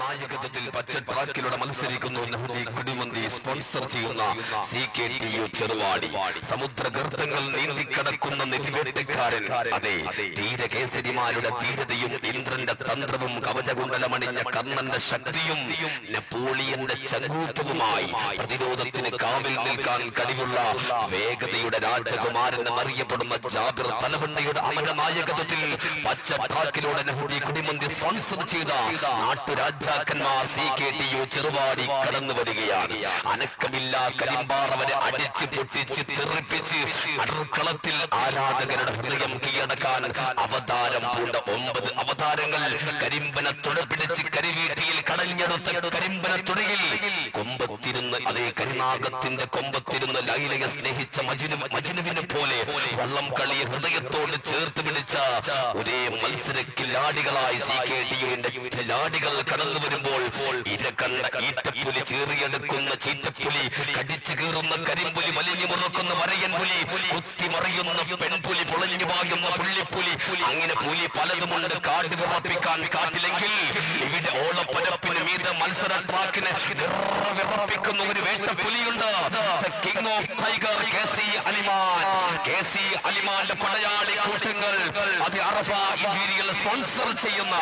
നായകത്വത്തിൽ പച്ച ട്രാക്കിലൂടെ മത്സരിക്കുന്നു നഹ്ദി കുടിമന്തി സ്പോൺസർ ചെയ്യുന്ന CKTU ചെറുവാടി. സമുദ്രഗർത്തങ്ങൾ നീന്തിക്കടക്കുന്ന നെറ്റിവേട്ടക്കാരൻ, അതെ, തീരകേസരിമാരുടെ ധീരതയും ഇന്ദ്രന്റെ തന്ത്രവും കവചകുണ്ടലമണിഞ്ഞ കർണന്റെ ശക്തിയും നെപ്പോളിയന്റെ ചങ്കൂറ്റവുമായി പ്രതിരോധത്തിന് കാവിൽ നിൽക്കാൻ കഴിവുള്ള വേഗതയുടെ രാജകുമാരൻ എന്നറിയപ്പെടുന്ന ജാബിർ തലവണ്ണയുടെ അമര നായകത്വത്തിൽ പച്ച ട്രാക്കിലൂടെ നഹ്ദി കുടിമന്തി സ്പോൺസർ ചെയ്ത നാട്ടുരാജാക്കന്മാർ CKTU ചെറുവാടി കടന്നു വരികയാണ്. അനക്കമില്ല കരിമ്പാറവരെ അടിച്ച് പൊട്ടിച്ച് തെറിപ്പിച്ച് അടർക്കളത്തിൽ ആരാധകരുടെ ഹൃദയം കീഴടക്കാൻ അവതാരം പൂണ്ട 9 അവതാരങ്ങൾ കരിമ്പന തുടപ്പിടിച്ച് കരിവീട്ടിയിൽ കടഞ്ഞെടുത്ത കരിമ്പന തുടയിൽ കൊമ്പത്തിരുന്ന്, അതേ കരിനാഗത്തിന്റെ കൊമ്പത്തിരുന്ന് ലൈലയെ സ്നേഹിച്ച മജ്നുവിനെ പോലെ വള്ളം കളിയെ ഹൃദയത്തോട് ചേർത്ത് പിടിച്ച ഒരേ മത്സര കില്ലാടികളായി CKTUവിന്റെ കില്ലാടികൾ കടന്നു വരുമ്പോൾ ഇരകണ്ട ഈറ്റപ്പുലി, ചീറിയെടുക്കുന്ന ചീറ്റപ്പുലി, കടിച്ചു കീറുന്ന കരിമ്പുലി, വലിഞ്ഞു മുറുക്കുന്ന വരയൻ പുലി, കുത്തിമറിയുന്ന പെൺപുലി, പൊളഞ്ഞു പായുന്ന പുള്ളിപ്പുലി, അങ്ങനെ പുലി പലതുമുണ്ട്. കാട് വിറപ്പിക്കാൻ കാട്ടിലെങ്കിൽ ഇവിടെ ഓളപ്പരപ്പിന് മീത മത്സര ട്രാക്കിന് വിറപ്പിക്കുന്ന ഒരു വേട്ടപ്പുലിയുണ്ട്. King of tiger KC Aliman. KC അലിമാന്റെ പടയാളി കൂട്ടങ്ങൾ അത് അറഫ ഇന്റീരിയൽ സ്പോൺസർ ചെയ്യുന്ന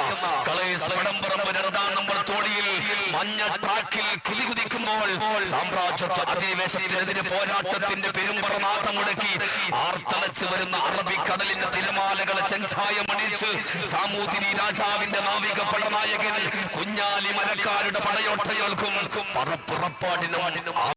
കളേഴ്സ് വടംപറമ്പ് 2ാം നമ്പർ തോണിയിൽ മഞ്ഞ ട്രാക്കിൽ കുതികുതിക്കുമ്പോൾ സാമ്രാജ്യത്വ അധിനിവേശത്തിനെതിരെ പോരാട്ടത്തിന്റെ പെരുമ്പറനാഥം മുടക്കി ആർത്തലച്ച് വരുന്ന അറബിക്കടലിന്റെ തിരമാലകളെ ചെഞ്ചായമണിച്ച് സാമൂതിരി രാജാവിന്റെ നാവിക പടനായകൻ കുഞ്ഞാലി മരക്കാരുടെ പടയോട്ടങ്ങൾക്കും പറപ്പുറപ്പാടിനും